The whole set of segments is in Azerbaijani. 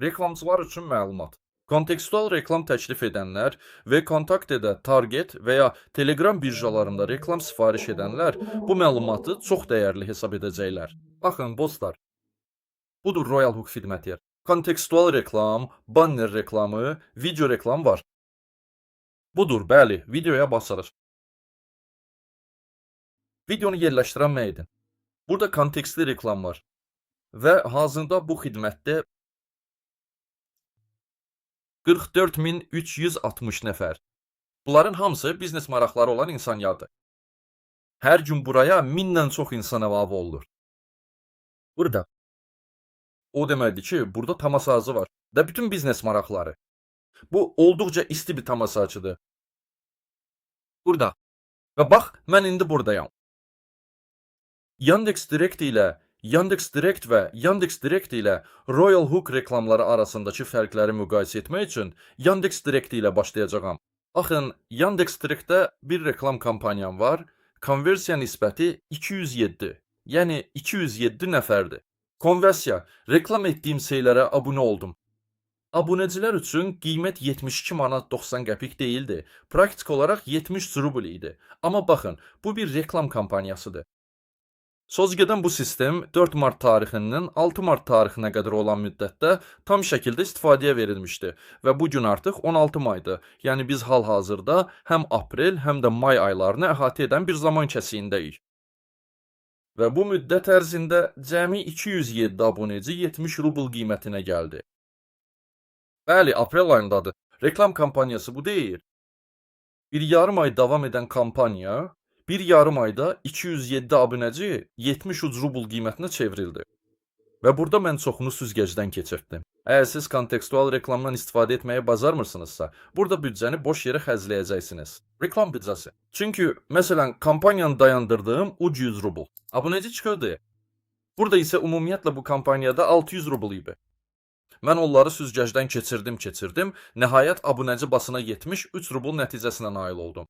Reklamçılar üçün məlumat. Kontekstual reklam təklif edənlər və Kontaktedə, Target və ya Telegram birjalarında reklam sifariş edənlər bu məlumatı çox dəyərli hesab edəcəklər. Baxın, dostlar, budur Royal Hook xidməti. Kontekstual reklam, banner reklamı, video reklam var. Budur, bəli, videoya basırıq. Videonu yerləşdirən nə edin? Burada kontekstli reklam var və hazırda bu xidmətdə 44.360 nəfər. Bunların hamısı biznes maraqları olan insanlardır. Hər gün buraya 1000-dən çox insan əlavə olunur. Burada. O deməkdir ki, burada tamaşacı var və bütün biznes maraqları. Bu olduqca isti bir tamaşacıdır. Burada. Və bax, mən indi buradayam. Yandex Direct və Yandex Direct ilə Royal Hook reklamları arasındakı fərqləri müqayisə etmək üçün Yandex Direct ilə başlayacağam. Baxın, Yandex Directdə bir reklam kampaniyam var. Konversiya nisbəti 207. Yəni 207 nəfərdir. Konversiya, reklam etdiyim şeylərə abunə oldum. Abunəcilər üçün qiymət 72 manat 90 qəpik deyildi. Praktik olaraq 70 rubl idi. Amma baxın, bu bir reklam kampaniyasıdır. Sözgedən bu sistem 4 mart tarixindən 6 mart tarixinə qədər olan müddətdə tam şəkildə istifadəyə verilmişdi və bu gün artıq 16 maydır. Yəni biz hal-hazırda həm aprel, həm də may aylarını əhatə edən bir zaman kəsiyindəyik. Və bu müddət ərzində cəmi 207 abunəci 70 rubl qiymətinə gəldi. Bəli, aprel ayındadır. Reklam kampaniyası bu deyil. Bir yarım ay davam edən kampaniya bir yarım ayda 207 abunəci 70 rubl qiymətinə çevrildi. Və burada mən çoxunu süzgəcdən keçirtdim. Əgər siz kontekstual reklamdan istifadə etməyi bacarmırsınızsa, burada büdcəni boş yerə xərcləyəcəksiniz. Reklam büdcəsi. Çünki, məsələn, kampaniyanı dayandırdığım uc 100 rubl. Abunəci çıxırdı. Burada isə ümumiyyətlə bu kampaniyada 600 rubl idi. Mən onları süzgəcdən keçirdim. Nəhayət abunəci basına 73 rubl nəticəsinə nail oldum.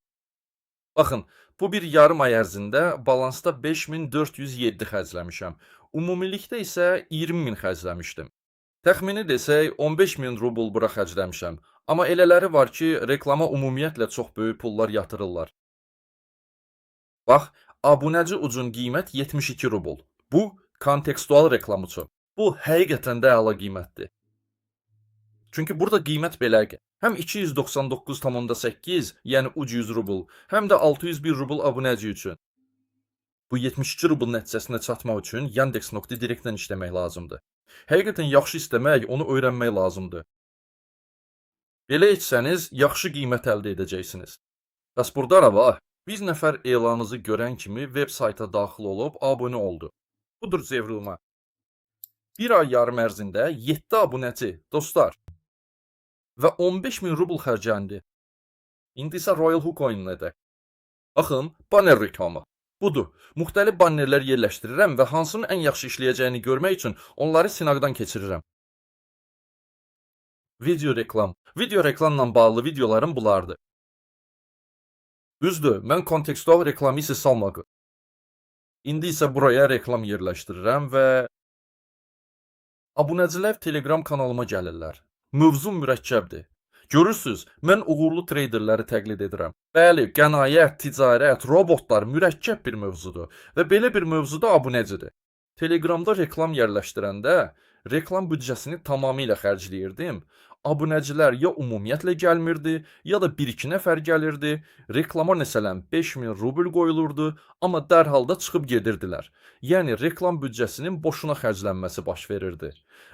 Baxın, bu bir yarım ay ərzində balansda 5407 xərcləmişəm. Ümumilikdə isə 20000 xərcləmişdim. Təxmini desək 15000 rubl bura xərcləmişəm. Amma elələri var ki, reklama ümumiyyətlə çox böyük pullar yatırırlar. Bax, abunəci ucun qiymət 72 rubl. Bu, kontekstual reklam üçün. Bu, həqiqətən də əla qiymətdir. Çünki burada qiymət belədir. Həm 299,8, yəni uc 100 rubl, həm də 601 rubl abunəci üçün. Bu 72 rubl nəticəsinə çatmaq üçün Yandex.Directdən işləmək lazımdır. Həqiqətən yaxşı istəmək, onu öyrənmək lazımdır. Belə etsəniz, yaxşı qiymət əldə edəcəksiniz. Bəs burada nə var? Bir nəfər elanınızı görən kimi veb sayta daxil olub abunə oldu. Budur çevrilmə. Bir ay yarım ərzində 7 abunəçi, dostlar, və 15000 rubl xərcləndi. İndi isə Royal Hook oyununa edək. Baxın, banner reklamı. Budur, müxtəlif bannerlər yerləşdirirəm və hansının ən yaxşı işləyəcəyini görmək üçün onları sınaqdan keçirirəm. Video reklam. Video reklamla bağlı videolarım bunlardır. Düzdür, mən kontekstual reklamı isə salmadım. İndi isə buraya reklam yerləşdirirəm və abunəcilər Telegram kanalıma gəlirlər. Mövzu mürəkkəbdir. Görürsüz, mən uğurlu treyderləri təqlid edirəm. Bəli, qənaət, ticarət, robotlar mürəkkəb bir mövzudur və belə bir mövzuda abunəcidir. Telegramda reklam yerləşdirəndə reklam büdcəsini tamamilə xərcləyirdim. Abunəcilər ya ümumiyyətlə gəlmirdi, ya da 1-2 nəfər gəlirdi. Reklama məsələn 5000 rubl qoyulurdu, amma dərhal da çıxıb gedirdilər. Yəni reklam büdcəsinin boşuna xərclənməsi baş verirdi.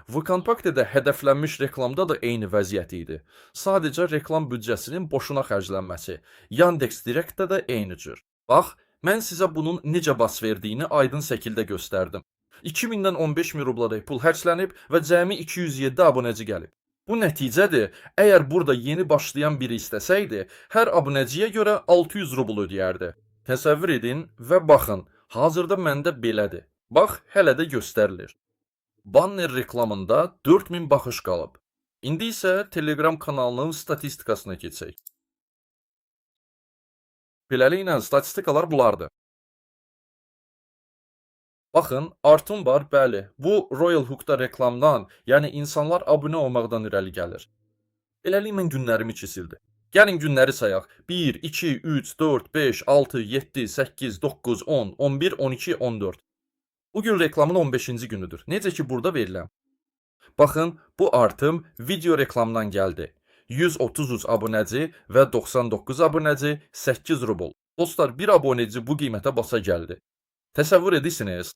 VKontaktedə hədəflənmiş reklamda da eyni vəziyyət idi. Sadəcə reklam büdcəsinin boşuna xərclənməsi. Yandex Directdə də eyni cür. Bax, mən sizə bunun necə baş verdiyini aydın şəkildə göstərdim. 2000-dən 15000 rubladək pul xərclənib və cəmi 207 abunəci gəlib. Bu nəticədir. Əgər burada yeni başlayan biri istəsəydi, hər abunəciyə görə 600 rubl ödəyərdi. Təsəvvür edin və baxın, hazırda məndə belədir. Bax, hələ də göstərilir. Banner reklamında 4000 baxış qalıb. İndi isə Telegram kanalının statistikasına keçək. Beləliklə, statistikalar bunlardır. Baxın, artım var, bəli. Bu Royal Hook'da reklamdan, yəni insanlar abunə olmaqdan irəli gəlir. Beləliklə mən günlərimi keçirdi. Gəlin günləri sayaq. 1, 2, 3, 4, 5, 6, 7, 8, 9, 10, 11, 12, 14. Bugün reklamın 15-ci günüdür. Necə ki burada verilən. Baxın, bu artım video reklamdan gəldi. 133 abunəci və 99 abunəci 8 rubl. Dostlar, bir abunəci bu qiymətə basa gəldi. Təsəvvür edirsiniz?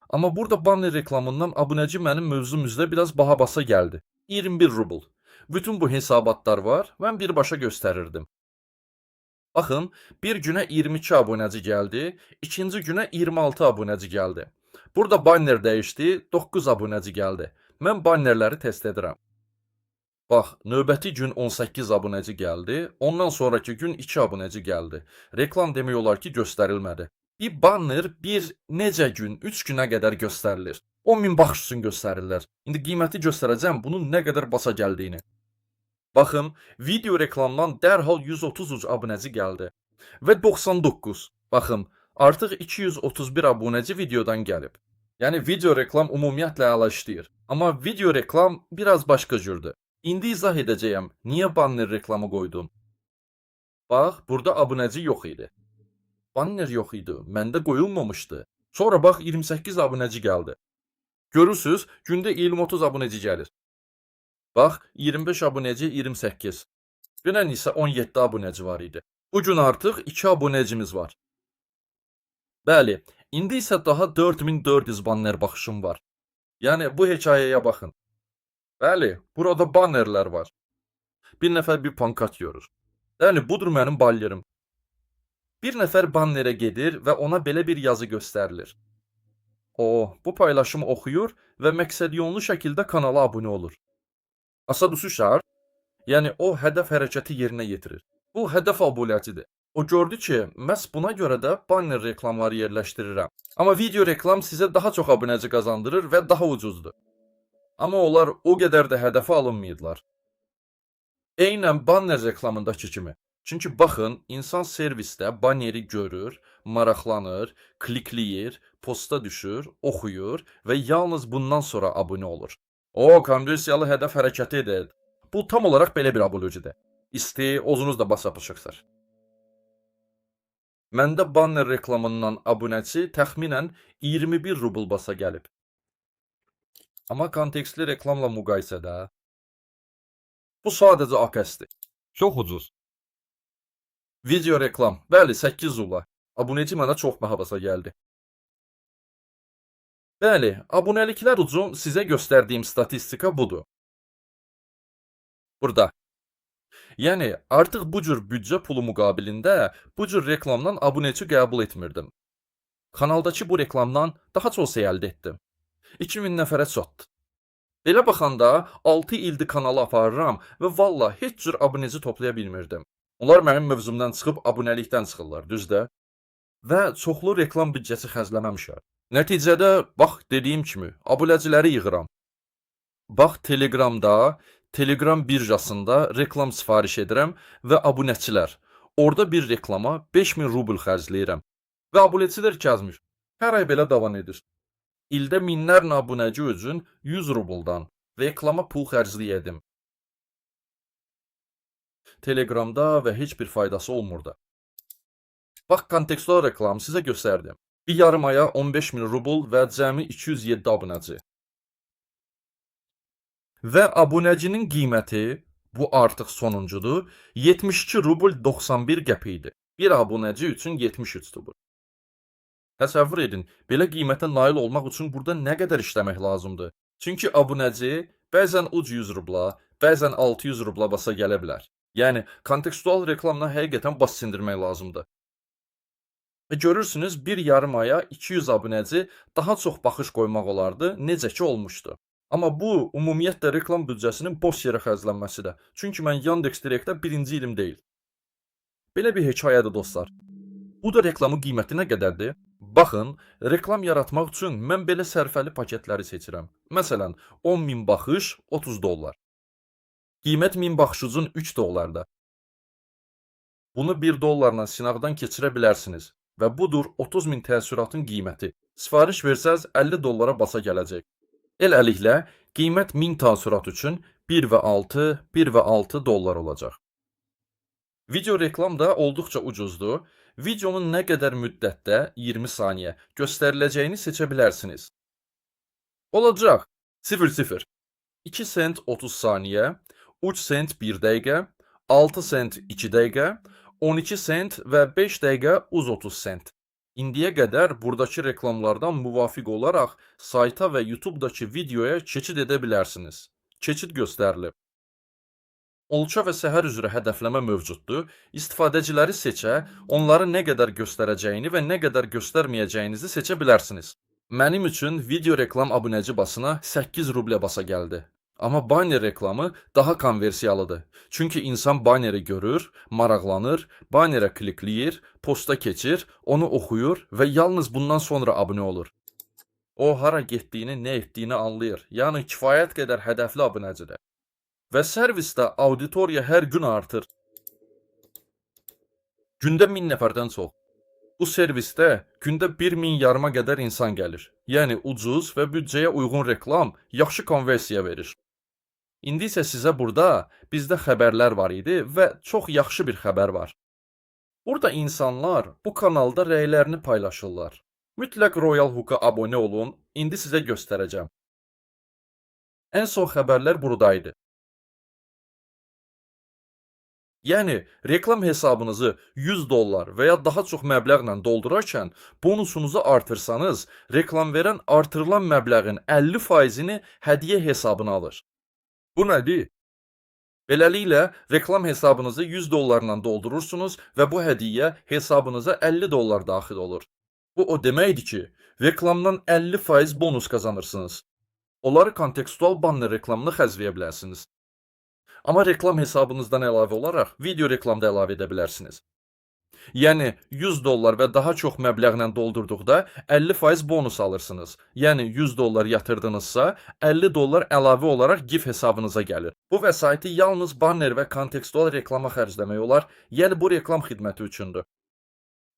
Amma burada banner reklamından abunəci mənim mövzumuzda biraz baha basa gəldi. 21 rubl. Bütün bu hesabatlar var, mən birbaşa göstərirdim. Baxın, bir günə 22 abunəci gəldi, ikinci günə 26 abunəci gəldi. Burada banner dəyişdi, 9 abunəci gəldi. Mən bannerləri test edirəm. Bax, növbəti gün 18 abunəci gəldi, ondan sonraki gün 2 abunəci gəldi. Reklam demək olar ki, göstərilmədi. Bir banner bir necə gün, 3 günə qədər göstərilir. 10.000 baxış üçün göstərirlər. İndi qiyməti göstərəcəm, bunun nə qədər basa gəldiyini. Baxın, video reklamdan dərhal 133 abunəci gəldi. Və 99. Baxın, artıq 231 abunəci videodan gəlib. Yəni video reklam ümumiyyətlə əla işləyir. Amma video reklam biraz başqa cürdür. İndi izah edəcəyəm, niyə banner reklamı qoydum. Bax, burada abunəci yox idi. Banner yox idi, məndə qoyulmamışdı. Sonra bax, 28 abunəci gəldi. Görürsüz, gündə 20-30 abunəci gəlir. Bax, 25 abunəci 28. Dünən isə 17 abunəci var idi. Bugün artıq 2 abunəcimiz var. Bəli, indi isə daha 4400 banner baxışım var. Yəni, bu hekayəyə baxın. Bəli, burada bannerlər var. Bir nəfər bir pankart yorur. Yəni, budur mənim balyerim. Bir nəfər bannerə gedir və ona belə bir yazı göstərilir. O, bu paylaşımı oxuyur və məqsədyönlü şəkildə kanala abunə olur. Asad şart, yəni o hədəf hərəkəti yerinə yetirir. Bu hədəf abunəcidir. O gördü ki, məhz buna görə də banner reklamları yerləşdirirəm. Amma video reklam sizə daha çox abunəci qazandırır və daha ucuzdur. Amma onlar o qədər də hədəfə alınmayıdlar. Eynən banner reklamındakı kimi. Çünki baxın, insan servisdə banneri görür, maraqlanır, klikləyir, posta düşür, oxuyur və yalnız bundan sonra abunə olur. O, konversiyalı hədəf hərəkəti edir. Bu tam olaraq belə bir abunəcidir. İsti, özünüz də basa yapışıqsınız. Məndə banner reklamından abunəçi təxminən 21 rubl basa gəlib. Amma kontekstli reklamla müqayisədə bu sadəcə AKS-dir. Çox ucuz. Video reklam. Bəli, 8 rubla. Abunəçi mənə çox baha basa gəldi. Bəli, abunəliklər üçün sizə göstərdiyim statistika budur. Burada. Yəni, artıq bu cür büdcə pulu müqabilində bu cür reklamdan abunəçi qəbul etmirdim. Kanaldakı bu reklamdan daha çox şey əldə etdim. 2000 nəfərə çatdı. Belə baxanda 6 ildir kanalı aparıram və valla heç cür abunəci toplaya bilmirdim. Onlar mənim mövzumdan çıxıb abunəlikdən çıxırlar, düzdür? Və çoxlu reklam büdcəsi xərcləməmişəm. Nəticədə, bax, dediyim kimi, abunəciləri yığıram. Bax, Telegramda, Telegram birjasında reklam sifariş edirəm və abunəçilər. Orada bir reklama 5000 rubl xərcləyirəm. Və abunəçilər kəzmir. Hər ay belə davam edir. İldə minlərlə abunəci üçün 100 rubldan reklama pul xərcləyirdim. Telegramda və heç bir faydası olmurdu. Bax, kontekstual reklam sizə göstərdim. Bir yarım aya 15.000 rubl və cəmi 207 abunəci. Və abunəcinin qiyməti, bu artıq sonuncudur, 72 rubl 91 qəpikdir. Bir abunəci üçün 73 rubl. Təsəvvür edin, belə qiymətə nail olmaq üçün burada nə qədər işləmək lazımdır? Çünki abunəci bəzən uc 100 rubla, bəzən 600 rubla basa gələ bilər. Yəni, kontekstual reklamla həqiqətən bas sindirmək lazımdır. Və görürsünüz, bir yarım aya 200 abunəci daha çox baxış qoymaq olardı, necə ki olmuşdu. Amma bu, ümumiyyətlə reklam büdcəsinin boş yerə xərclənməsidir. Çünki mən Yandex Directdə birinci ilim deyil. Belə bir hekayədir, dostlar. Bu da reklamın qiyməti nə qədərdir? Baxın, reklam yaratmaq üçün mən belə sərfəli paketləri seçirəm. Məsələn, 10.000 baxış 30 dollar. Qiymət 1000 baxış üçün 3 dollardır. Bunu 1 dollarla sınaqdan keçirə bilərsiniz və budur 30.000 təəssüratın qiyməti. Sifariş versəz 50 dollara basa gələcək. Eləliklə, qiymət 1000 təəssürat üçün 1 və 6, 1 və 6 dollar olacaq. Video reklam da olduqca ucuzdur. Videonun nə qədər müddətdə 20 saniyə göstəriləcəyini seçə bilərsiniz. Olacaq 00, 2 sent 30 saniyə, 3 sent 1 dəqiqə, 6 sent 2 dəqiqə, 12 sent və 5 dəqiqə uz 30 sent. İndiyə qədər buradakı reklamlardan müvafiq olaraq sayta və YouTube-dakı videoya keçid edə bilərsiniz. Keçid göstərilib. Olça və səhər üzrə hədəfləmə mövcuddur. İstifadəciləri seçə, onları nə qədər göstərəcəyini və nə qədər göstərməyəcəyinizi seçə bilərsiniz. Mənim üçün video reklam abunəci basına 8 rublə basa gəldi. Amma banner reklamı daha konversiyalıdır. Çünki insan banneri görür, maraqlanır, bannerə klikləyir, posta keçir, onu oxuyur və yalnız bundan sonra abunə olur. O hara getdiyini, nə etdiyini anlayır. Yəni kifayət qədər hədəfli abunəcidir. Və servisdə auditoriya hər gün artır. Gündə 1000 nəfərdən çox. Bu servisdə gündə 1000 yarıma qədər insan gəlir. Yəni ucuz və büdcəyə uyğun reklam yaxşı konversiya verir. İndi isə sizə burada bizdə xəbərlər var idi və çox yaxşı bir xəbər var. Burada insanlar bu kanalda rəylərini paylaşırlar. Mütləq Royal Hook-a abunə olun. İndi sizə göstərəcəm. Ən son xəbərlər buradaydı. Yəni, reklam hesabınızı 100 dollar və ya daha çox məbləğlə doldurarkən bonusunuzu artırsanız, reklam verən artırılan məbləğin 50%-ni hədiyyə hesabına alır. Bu nədir? Beləliklə, reklam hesabınızı 100 dollarla doldurursunuz və bu hədiyyə hesabınıza 50 dollar daxil olur. Bu o deməkdir ki, reklamdan 50% bonus qazanırsınız. Onları kontekstual banner reklamını xərcləyə bilərsiniz. Amma reklam hesabınızdan əlavə olaraq video reklam da əlavə edə bilərsiniz. Yəni 100 dollar və daha çox məbləğlə doldurduqda 50% bonus alırsınız. Yəni 100 dollar yatırdınızsa 50 dollar əlavə olaraq GIF hesabınıza gəlir. Bu vəsaiti yalnız banner və kontekstual reklama xərcləmək olar, yəni bu reklam xidməti üçündür.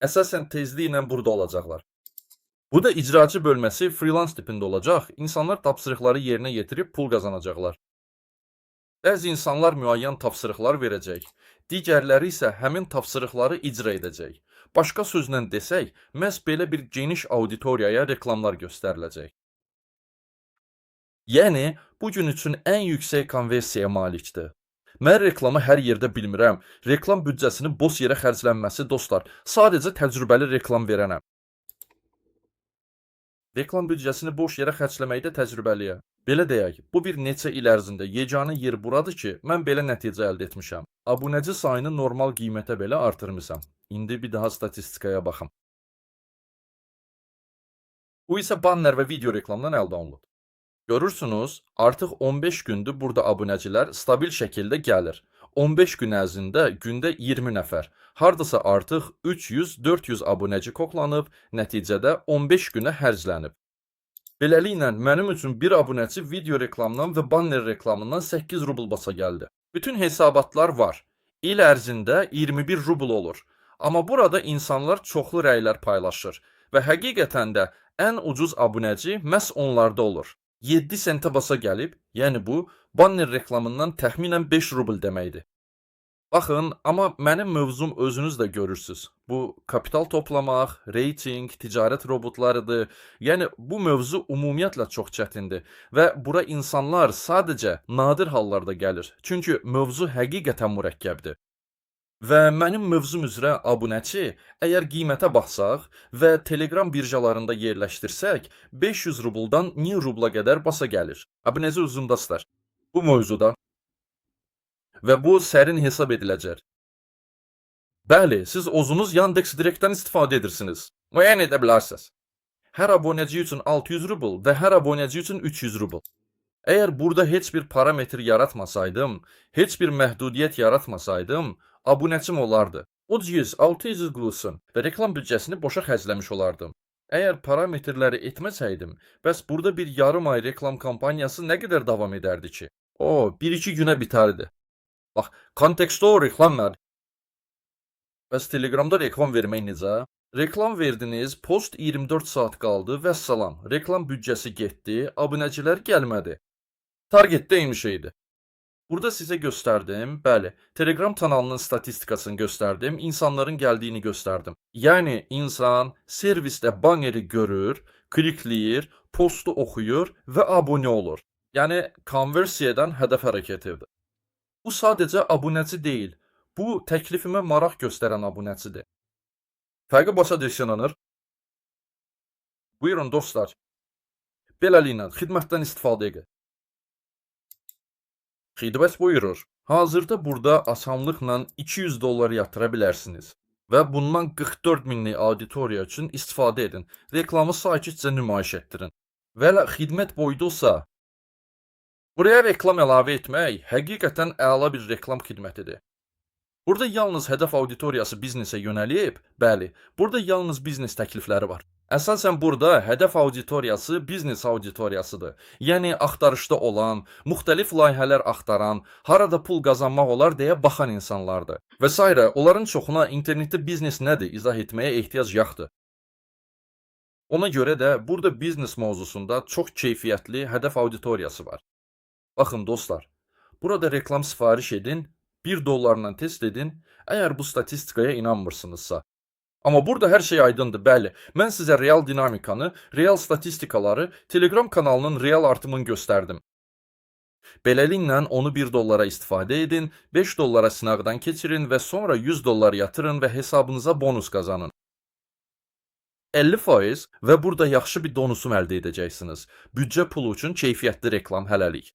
Əsasən tezliklə burada olacaqlar. Bu da icraçı bölməsi freelance tipində olacaq. İnsanlar tapşırıqları yerinə yetirib pul qazanacaqlar. Bəzi insanlar müəyyən tapşırıqlar verəcək, digərləri isə həmin tapşırıqları icra edəcək. Başqa sözlə desək, məhz belə bir geniş auditoriyaya reklamlar göstəriləcək. Yəni, bu gün üçün ən yüksək konversiyaya malikdir. Mən reklamı hər yerdə bilmirəm. Reklam büdcəsinin boş yerə xərclənməsi, dostlar, sadəcə təcrübəli reklam verənəm. Reklam büdcəsini boş yerə xərcləməkdə təcrübəliyəm. Belə deyək, bu bir neçə il ərzində yeganə yer buradır ki, mən belə nəticə əldə etmişəm. Abunəci sayını normal qiymətə belə artırmışam. İndi bir daha statistikaya baxım. Bu isə banner və video reklamdan əldə olunub. Görürsünüz, artıq 15 gündür burada abunəcilər stabil şəkildə gəlir. 15 gün ərzində gündə 20 nəfər, hardasa artıq 300-400 abunəci koklanıb, nəticədə 15 günə hərclənib. Beləliklə, mənim üçün bir abunəçi video reklamdan və banner reklamından 8 rubl basa gəldi. Bütün hesabatlar var. İl ərzində 21 rubl olur. Amma burada insanlar çoxlu rəylər paylaşır və həqiqətən də ən ucuz abunəci məhz onlarda olur. 7 sentə basa gəlib, yəni bu, banner reklamından təxminən 5 rubl deməkdir. Baxın, amma mənim mövzum özünüz də görürsünüz. Bu, kapital toplamaq, reyting, ticarət robotlarıdır. Yəni, bu mövzu ümumiyyətlə çox çətindir və bura insanlar sadəcə nadir hallarda gəlir. Çünki mövzu həqiqətən mürəkkəbdir. Və mənim mövzum üzrə abunəçi, əgər qiymətə baxsaq və Telegram birjalarında yerləşdirsək, 500 rubldan 1000 rubla qədər basa gəlir. Abunəçi uzundasılar. Bu mövzuda. Və bu sərin hesab ediləcək. Bəli, siz özünüz Yandex Directdən istifadə edirsiniz. Müəyyən edə bilərsiniz. Hər abunəci üçün 600 rubl və hər abunəci üçün 300 rubl. Əgər burada heç bir parametr yaratmasaydım, heç bir məhdudiyyət yaratmasaydım, abunəçim olardı. 300-600 qulsun və reklam büdcəsini boşa xərcləmiş olardım. Əgər parametrləri etməsəydim, bəs burada bir yarım ay reklam kampaniyası nə qədər davam edərdi ki? O, 1-2 günə bitərdi. Bax, kontekstual reklam var. Bəs Telegramda reklam vermək necə? Reklam verdiniz, post 24 saat qaldı, vəssalam. Reklam büdcəsi getdi, abunəçilər gəlmədi. Targetdə eyni şeydir. Burada sizə göstərdim, bəli, Telegram kanalının statistikasını göstərdim, insanların gəldiyini göstərdim. Yəni insan servisdə banneri görür, klikləyir, postu oxuyur və abunə olur. Yəni konversiyadan hədəf hərəkətidir. Bu sadəcə abunəçi deyil. Bu təklifimə maraq göstərən abunəçidir. Fərqi başa düşülür. Buyurun dostlar. Beləliklə xidmətdən istifadə edin. Xidmət buyurur. Hazırda burada asanlıqla $200 yatıra bilərsiniz və bundan 44 minlik auditoriya üçün istifadə edin. Reklamı sakitcə nümayiş etdirin. Və xidmət boyudursa, buraya reklam əlavə etmək həqiqətən əla bir reklam xidmətidir. Burada yalnız hədəf auditoriyası biznesə yönəlib, bəli, burada yalnız biznes təklifləri var. Əsasən burada hədəf auditoriyası biznes auditoriyasıdır. Yəni axtarışda olan, müxtəlif layihələr axtaran, harada pul qazanmaq olar deyə baxan insanlardır. Və s. Onların çoxuna internetdə biznes nədir izah etməyə ehtiyac yoxdur. Ona görə də burada biznes mövzusunda çox keyfiyyətli hədəf auditoriyası var. Baxın dostlar, burada reklam sifariş edin, $1 test edin, əgər bu statistikaya inanmırsınızsa. Amma burada hər şey aydındır, bəli. Mən sizə real dinamikanı, real statistikaları, Telegram kanalının real artımını göstərdim. Beləliklə onu $1 istifadə edin, $5 sınaqdan keçirin və sonra $100 yatırın və hesabınıza bonus qazanın. 50% və burada yaxşı bir donusum əldə edəcəksiniz. Büdcə pulu üçün keyfiyyətli reklam hələlik.